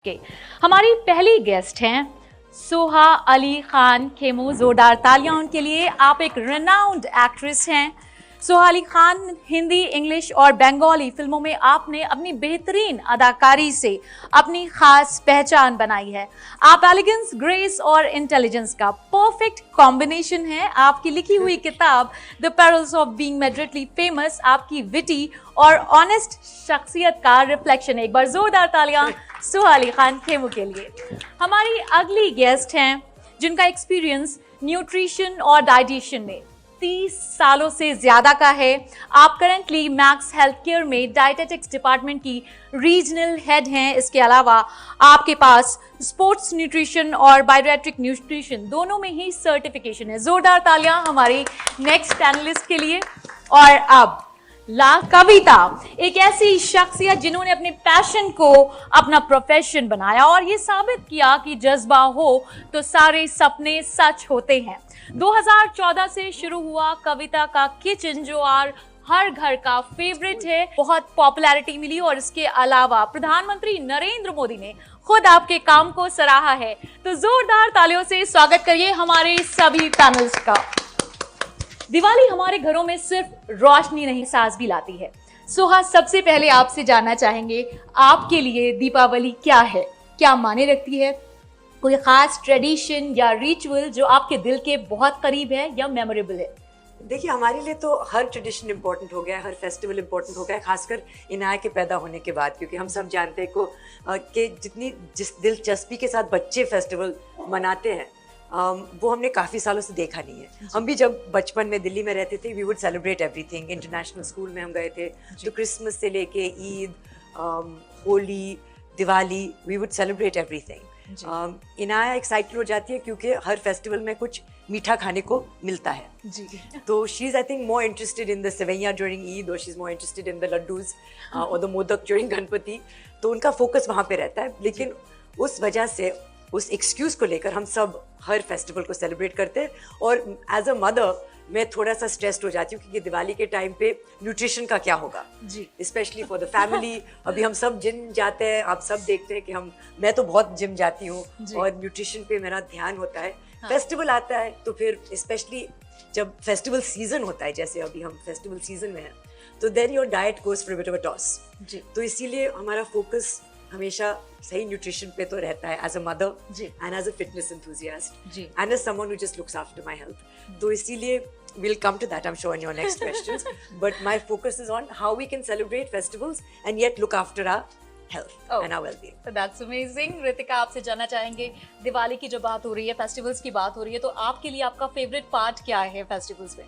के हमारी पहली गेस्ट हैं सोहा अली खान खेमू। जोरदार तालियां उनके लिए। आप एक रेनाउंड एक्ट्रेस हैं। सोहा अली खान हिंदी, इंग्लिश और बंगाली फिल्मों में आपने अपनी बेहतरीन अदाकारी से अपनी खास पहचान बनाई है। आप एलिगेंस, ग्रेस और इंटेलिजेंस का परफेक्ट कॉम्बिनेशन है। आपकी लिखी हुई किताब the perils of being moderately famous आपकी विटी और ऑनेस्ट शख्सियत का रिफ्लेक्शन है। एक बार जोरदार तालियां सोहा अली खान खेमू के लिए। हमारी अगली गेस्ट हैं जिनका एक्सपीरियंस न्यूट्रिशन और डाइटिशियन में 30 सालों से ज्यादा का है। आप करंटली मैक्स हेल्थ केयर में डाइटेटिक्स डिपार्टमेंट की रीजनल हेड हैं। इसके अलावा आपके पास स्पोर्ट्स न्यूट्रिशन और बायोरेट्रिक न्यूट्रिशन दोनों में ही सर्टिफिकेशन है। जोरदार तालियां हमारी नेक्स्ट पैनलिस्ट के लिए। और अब कविता, एक ऐसी शख्सियत जिन्होंने अपने पैशन को अपना प्रोफेशन बनाया और ये साबित किया कि जज्बा हो तो सारे सपने सच होते हैं। 2014 से शुरू हुआ कविता का किचन, जो हर घर का फेवरेट है, बहुत पॉपुलैरिटी मिली और इसके अलावा प्रधानमंत्री नरेंद्र मोदी ने खुद आपके काम को सराहा है। तो जोरदार तालियों से स्वागत करिए हमारे सभी पैनलिस्ट का। दिवाली हमारे घरों में सिर्फ रोशनी नहीं, एहसास भी लाती है। सोहा, सबसे पहले आपसे जानना चाहेंगे, आपके लिए दीपावली क्या है, क्या माने रखती है? कोई खास ट्रेडिशन या रिचुअल जो आपके दिल के बहुत करीब है या मेमोरेबल है? देखिए, हमारे लिए तो हर ट्रेडिशन इम्पोर्टेंट हो गया है, हर फेस्टिवल इम्पोर्टेंट हो गया है, खासकर इनाया के पैदा होने के बाद, क्योंकि हम सब जानते हैं कि जिस दिलचस्पी के साथ बच्चे फेस्टिवल मनाते हैं वो हमने काफ़ी सालों से देखा नहीं है। हम भी जब बचपन में दिल्ली में रहते थे, we would celebrate everything. International school में हम गए थे तो क्रिसमस से लेके Eid, Holi, Diwali, we would celebrate everything. Inaya excited हो जाती है क्योंकि हर फेस्टिवल में कुछ मीठा खाने को मिलता है जी। तो she is I think more interested in the sevaiyan during Eid, और she is more interested in the laddoos और द मोदक ड्यूरिंग गणपति। तो उनका फोकस वहाँ पे रहता है, लेकिन उस वजह से, उस एक्सक्यूज़ को लेकर हम सब हर फेस्टिवल को सेलिब्रेट करते हैं। और एज अ मदर मैं थोड़ा सा स्ट्रेस्ड हो जाती हूँ क्योंकि दिवाली के टाइम पे न्यूट्रिशन का क्या होगा जी, स्पेशली फॉर द फैमिली। अभी हम सब जिम जाते हैं, आप सब देखते हैं कि मैं तो बहुत जिम जाती हूँ और न्यूट्रिशन पे मेरा ध्यान होता है। फेस्टिवल आता है तो फिर स्पेशली जब फेस्टिवल सीजन होता है, जैसे अभी हम फेस्टिवल सीजन में हैं, तो then your diet goes for a bit of a toss जी। तो इसीलिए हमारा फोकस हमेशा सही न्यूट्रिशन पे तो रहता है, as a mother and as a fitness enthusiast and as someone who just looks after my health. तो इसीलिए we'll come to that, I'm sure, in your next questions. But my focus is on how we can celebrate festivals and yet look after our health and our well-being. So that's amazing. Ritika, आपसे जानना चाहेंगे, दिवाली की जो बात हो रही है, festivals की बात हो रही है, तो आपके लिए आपका फेवरेट पार्ट क्या है फेस्टिवल्स में?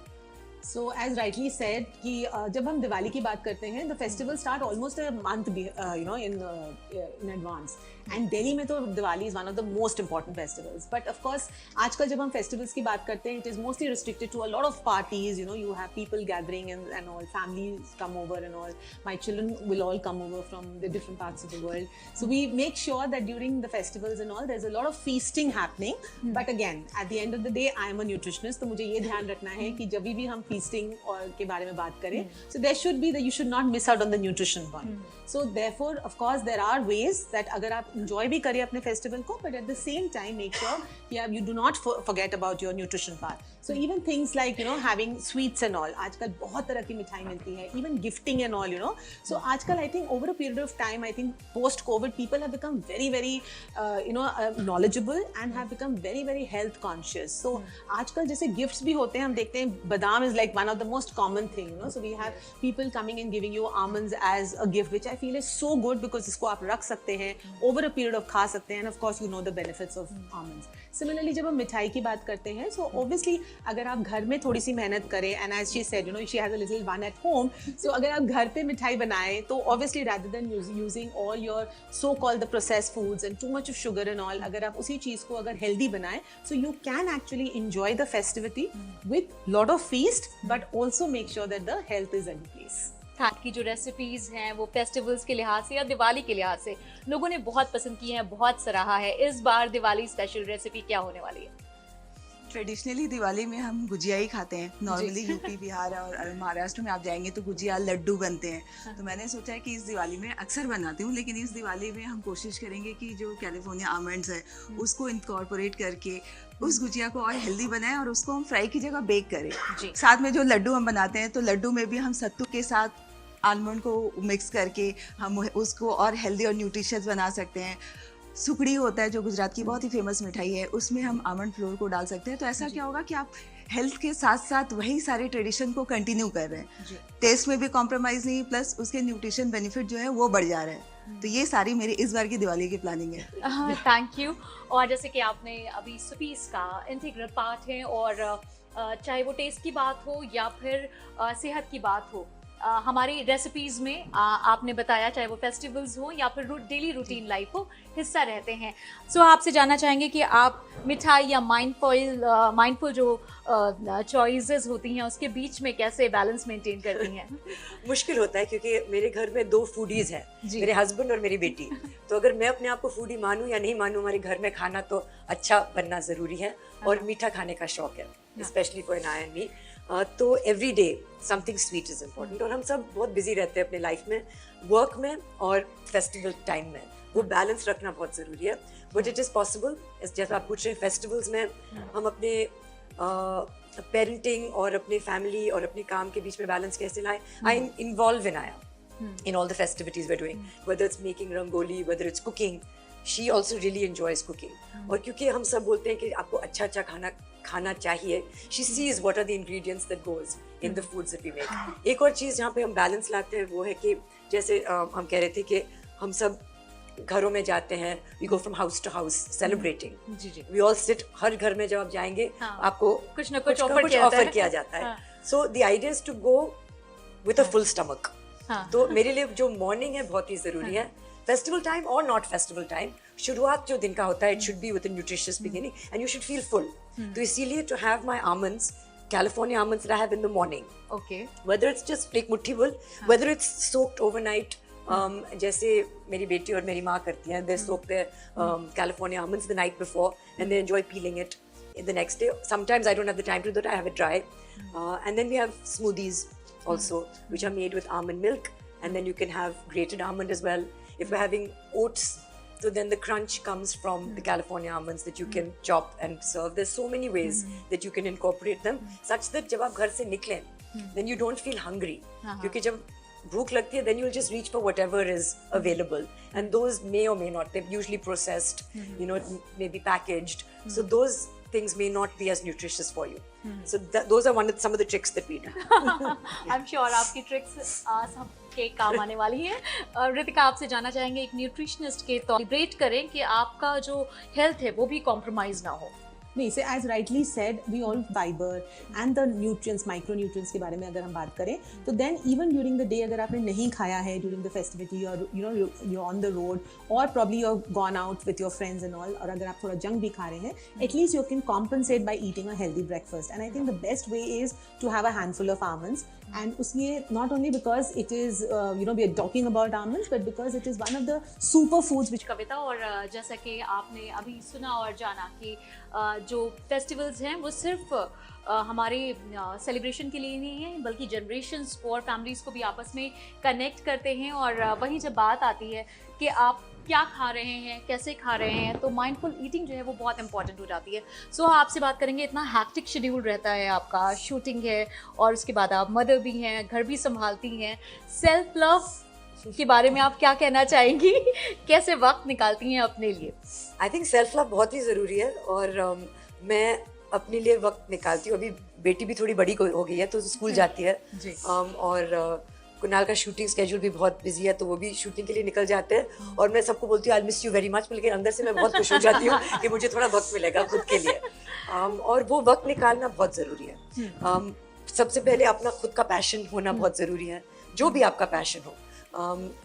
So as rightly said कि जब हम दिवाली की बात करते हैं, the festival start almost a month in advance. And Delhi में तो Diwali is one of the most important festivals. But of course आजकल जब हम festivals की बात करते हैं, it is mostly restricted to a lot of parties. You have people gathering and all, families come over and all. My children will all come over from the different parts of the world. So we make sure that during the festivals and all, there's a lot of feasting happening. But again, at the end of the day, I am a nutritionist, तो मुझे ये ध्यान रखना है कि जब भी हम feasting और के बारे में बात करें, so there should be that you should not miss out on the nutrition part. So therefore, of course, there are ways that अगर आप enjoy भी करें अपने festival को, but at the same time make sure कि आप you do not forget about your nutrition part. So even things like having sweets and all, आजकल बहुत तरह की मिठाई मिलती है, even gifting and all, So आजकल I think over a period of time, I think post COVID, people have become very very knowledgeable and have become very very health conscious. So आजकल जैसे gifts भी होते हैं, हम देखते हैं बादाम is like one of the most common thing, So we have people coming and giving you almonds as a gift, which I feel is so good because इसको आप रख सकते हैं, over a period of खा सकते हैं, and of course you know the benefits of almonds. Similarly, जब हम मिठाई की बात करते हैं, so obviously अगर आप घर में थोड़ी सी मेहनत करें, and as she said, she has a little one at home, so अगर आप घर पे मिठाई बनाएं, तो obviously rather than using all your so-called the processed foods and too much of sugar and all, अगर आप उसी चीज़ को अगर healthy बनाएं, so you can actually enjoy the festivity with lot of feast, but also make sure that the health is in place. खाने की जो recipes हैं वो फेस्टिवल्स के लिहाज से या दिवाली के लिहाज से लोगों ने बहुत पसंद की हैं, बहुत सराहा है। इस बार दिवाली स्पेशल रेसिपी क्या होने वाली है? ट्रेडिशनली दिवाली में हम गुजिया ही खाते हैं नॉर्मली। यूपी, बिहार और महाराष्ट्र में आप जाएंगे तो गुजिया, लड्डू बनते हैं। तो मैंने सोचा है कि इस दिवाली में अक्सर बनाती हूँ, लेकिन इस दिवाली में हम कोशिश करेंगे कि जो कैलिफोर्निया आमंड्स है उसको इनकॉर्पोरेट करके उस गुजिया को और हेल्दी बनाएं और उसको हम फ्राई की जगह बेक करें। साथ में जो लड्डू हम बनाते हैं तो लड्डू में भी हम सत्तू के साथ आलमंड को मिक्स करके हम उसको और हेल्दी और न्यूट्रिशियस बना सकते हैं। सुकड़ी होता है जो गुजरात की बहुत ही फेमस मिठाई है, उसमें हम आमंड फ्लोर को डाल सकते हैं। तो ऐसा क्या होगा कि आप हेल्थ के साथ साथ वही सारे ट्रेडिशन को कंटिन्यू कर रहे हैं, टेस्ट में भी कॉम्प्रोमाइज़ नहीं, प्लस उसके न्यूट्रिशन बेनिफिट जो है वो बढ़ जा रहा है। तो ये सारी मेरी इस बार की दिवाली की प्लानिंग है। Thank you. और जैसे कि आपने अभी स्वीट्स का इंटीग्रल पार्ट है, और चाहे वो टेस्ट की बात हो या फिर सेहत की बात हो, हमारी रेसिपीज़ में आपने बताया, चाहे वो फेस्टिवल्स हो या फिर डेली रूटीन लाइफ हो, हिस्सा रहते हैं। सो आपसे जानना चाहेंगे कि आप मिठाई या माइंडफुल जो चॉइसेस होती हैं उसके बीच में कैसे बैलेंस मेंटेन करती हैं? मुश्किल होता है क्योंकि मेरे घर में 2 फूडीज़ हैं, मेरे हस्बैंड और मेरी बेटी। तो अगर मैं अपने आप को फूडी मानूं या नहीं मानूं, हमारे घर में खाना तो अच्छा बनना ज़रूरी है और मीठा खाने का शौक है, specially for I and me. तो every day something sweet is important. और हम सब बहुत बिजी रहते हैं अपने लाइफ में, वर्क में और फेस्टिवल टाइम में, वो बैलेंस रखना बहुत ज़रूरी है। But it is possible. जैसे आप पूछ रहे हैं फेस्टिवल्स में हम अपने पेरेंटिंग और अपने फैमिली और अपने काम के बीच में बैलेंस कैसे लाएं। आई इन्वॉल्व इन आया in all the festivities we're doing, whether it's making rangoli, whether it's cooking. She also really enjoys cooking. और क्योंकि हम सब बोलते हैं कि आपको अच्छा खाना चाहिए, she sees what are the ingredients that goes in the foods that we make. एक और चीज़ जहाँ पे हम बैलेंस लाते हैं वो है कि जैसे हम कह रहे थे कि हम सब घरों में जाते हैं, we go from house to house celebrating. We all sit, हर घर में जब आप जाएंगे आपको कुछ ना कुछ ऑफर किया जाता है. So the idea is to go with a full stomach. तो मेरे लिए जो मॉर्निंग है बहुत ही ज़रूरी है, फेस्टिवल टाइम और नॉट फेस्टिवल टाइम। शुरुआत जो दिन का होता है, it should be with a nutritious beginning and you should feel full. तो इसीलिए to have my almonds, California almonds that I have in the morning, okay, whether it's just एक मुट्ठी full, whether it's soaked overnight, जैसे मेरी बेटी और मेरी माँ करती हैं, they soak their California almonds the night before and they enjoy piling it the next day. Sometimes I don't have the time to do that, I have it dry. And then we have smoothies also, which are made with almond milk, and then you can have grated almond as well. If we're having oats, so then the crunch comes from the California almonds that you can chop and serve. There's so many ways that you can incorporate them, such that जब आप घर से निकलें, then you don't feel hungry. क्योंकि जब भूख लगती है, then you'll just reach for whatever is available, and those may or may not, they're usually processed, you know, it may be packaged, so those things may not be as nutritious for you. So those are some of the tricks that we do. I'm sure आपकी tricks सबके काम आने वाली है। रितिका, आपसे जानना चाहेंगे, एक न्यूट्रिशनिस्ट के तौर सेलिब्रेट करें कि आपका जो हेल्थ है वो भी कॉम्प्रोमाइज ना हो। नहीं, say as rightly said, we all fibre and the nutrients, micro nutrients के बारे में अगर हम बात करें तो then even during the day अगर आपने नहीं खाया है ड्यूरिंग द फेस्टिविटी, और you know you on the road और probably you gone out with your friends and all, और अगर आप थोड़ा जंक भी खा रहे हैं, at least you can compensate by eating a healthy breakfast. And I think the best way is to have a handful of almonds, and उसमें not only because it is you know we are talking about almonds, but because it is one of the superfoods which कविता, और जैसा कि आपने अभी सुना और जाना कि जो फेस्टिवल्स हैं वो सिर्फ हमारे सेलिब्रेशन के लिए नहीं है, बल्कि जनरेशन्स को और फैमिलीज़ को भी आपस में कनेक्ट करते हैं। और वहीं जब बात आती है कि आप क्या खा रहे हैं, कैसे खा रहे हैं, तो माइंडफुल ईटिंग जो है वो बहुत इंपॉर्टेंट हो जाती है। सो आपसे बात करेंगे, इतना हैक्टिक शेड्यूल रहता है आपका, शूटिंग है और उसके बाद आप मदर भी हैं, घर भी संभालती हैं, सेल्फ लव के बारे में आप क्या कहना चाहेंगी? कैसे वक्त निकालती हैं अपने लिए? आई थिंक सेल्फ लव बहुत ही ज़रूरी है, और मैं अपने लिए वक्त निकालती हूँ। अभी बेटी भी थोड़ी बड़ी हो गई है तो स्कूल जाती है, और कुणाल का शूटिंग स्केड्यूल भी बहुत बिजी है, तो वो भी शूटिंग के लिए निकल जाते हैं। और मैं सबको बोलती हूँ I miss you very much, लेकिन अंदर से मैं बहुत खुश हो जाती हूँ कि मुझे थोड़ा वक्त मिलेगा खुद के लिए, और वो वक्त निकालना बहुत ज़रूरी है। सबसे पहले अपना खुद का पैशन होना बहुत ज़रूरी है, जो भी आपका पैशन हो।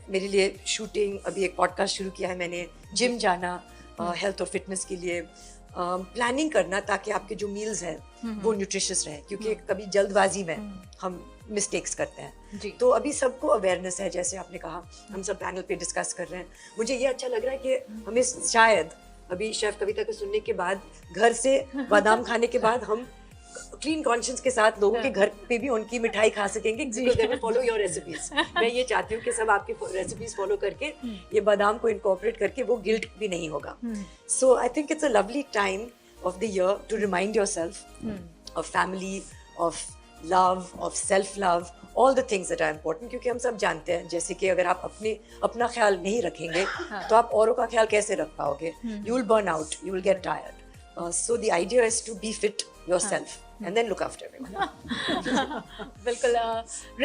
मेरे लिए शूटिंग, अभी एक पॉडकास्ट शुरू किया है मैंने, जिम जाना हेल्थ और फिटनेस के लिए, प्लानिंग करना ताकि आपके जो मील्स हैं वो न्यूट्रिशियस रहे, क्योंकि कभी जल्दबाजी में हम मिस्टेक्स करते हैं। तो अभी सबको अवेयरनेस है, जैसे आपने कहा हम सब पैनल पे डिस्कस कर रहे हैं। मुझे ये अच्छा लग रहा है कि हमें शायद अभी शेफ कविता को सुनने के बाद घर से बादाम खाने के बाद हम क्लीन कॉन्शियस के साथ लोगों के घर पे भी उनकी मिठाई खा सकेंगे because they will follow your recipes. मैं ये चाहती हूँ कि सब आपकी रेसिपीज फॉलो करके ये बादाम को इनकॉर्पोरेट करके वो गिल्ट भी नहीं होगा। So I think it's a lovely time of the year to remind yourself of family, of love, of self love, all the things that are important, क्योंकि हम सब जानते हैं जैसे कि अगर आप अपना ख्याल नहीं रखेंगे तो आप औरों का ख्याल कैसे रख पाओगे? You will burn out, you will get tired. So the idea is to be fit yourself and then look after everyone. बिल्कुल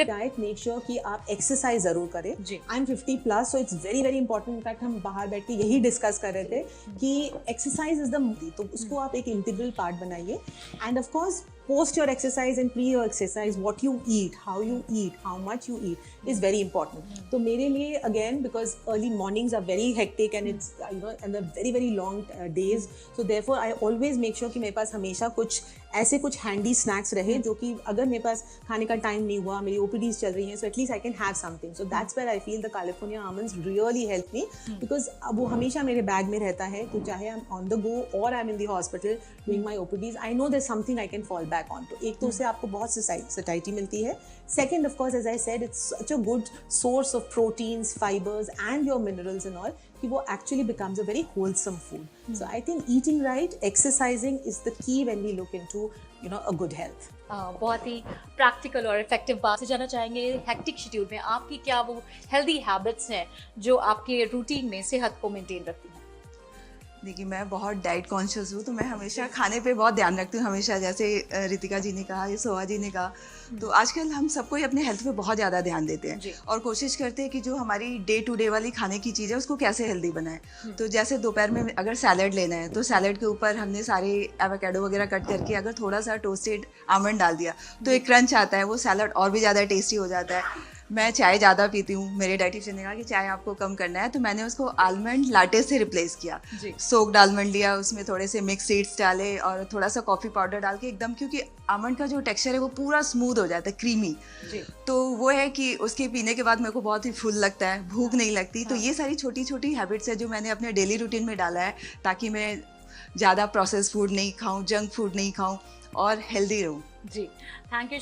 डाइट मेक श्योर कि आप एक्सरसाइज जरूर करें। I am 50+ so it's very very important. In fact हम बाहर बैठ के यही डिस्कस कर रहे थे कि एक्सरसाइज इज द, तो उसको आप एक इंटीग्रल पार्ट बनाइए। End of course post your exercise and pre your exercise, what you eat, how you eat, how much you eat is very important. तो मेरे लिए again, because early mornings are very hectic and it's and they're very very long days, so therefore I always make sure कि मेरे पास हमेशा कुछ handy snacks रहे जो कि अगर मेरे पास खाने का टाइम नहीं हुआ, मेरी OPDs चल रही हैं, so at least I can have something. So that's where I feel the California almonds really help me, because अब वो हमेशा मेरे बैग में रहता है, तो चाहे I'm on the go or I'm in the hospital doing my OPDs, I know there's something I can fall back on. तो एक तो उससे आपको बहुत satiety मिलती है। Second, of course, as I said, it's such a good source of proteins, fibers and your minerals and all, कि वो actually becomes a very wholesome food. So I think eating right, exercising is the key when we look into a good health. बहुत ही practical और effective बात से जानना चाहेंगे, hectic schedule में आपकी क्या वो हेल्दी हैबिट्स हैं जो आपके रूटीन में सेहत को मेंटेन रखती हैं? देखिए, मैं बहुत डाइट कॉन्शियस हूँ, तो मैं हमेशा खाने पे बहुत ध्यान रखती हूँ हमेशा। जैसे रितिका जी ने कहा, ये सोहा जी ने कहा, तो आजकल हम सबको ही अपने हेल्थ पे बहुत ज़्यादा ध्यान देते हैं और कोशिश करते हैं कि जो हमारी डे टू डे वाली खाने की चीज़ है उसको कैसे हेल्दी बनाएं। तो जैसे दोपहर में अगर सैलड लेना है तो सैलड के ऊपर हमने सारे एवोकाडो वगैरह कट करके अगर थोड़ा सा टोस्टेड आमंड डाल दिया तो एक क्रंच आता है, वो सैलड और भी ज़्यादा टेस्टी हो जाता है। मैं चाय ज़्यादा पीती हूँ, मेरे डाइटिशियन ने कहा कि चाय आपको कम करना है, तो मैंने उसको आलमंड लाटे से रिप्लेस किया। सोक्ड आलमंड लिया, उसमें थोड़े से मिक्स सीड्स डाले और थोड़ा सा कॉफ़ी पाउडर डाल के एकदम, क्योंकि आलमंड का जो टेक्सचर है वो पूरा स्मूथ हो जाता है, क्रीमी। तो वो है कि उसके पीने के बाद मेरे को बहुत ही फुल लगता है, भूख नहीं लगती। तो ये सारी छोटी छोटी हैबिट्स है जो मैंने अपने डेली रूटीन में डाला है ताकि मैं ज़्यादा प्रोसेस फूड नहीं खाऊँ, जंक फूड नहीं खाऊँ और हेल्दी रहूँ। जी, थैंक यू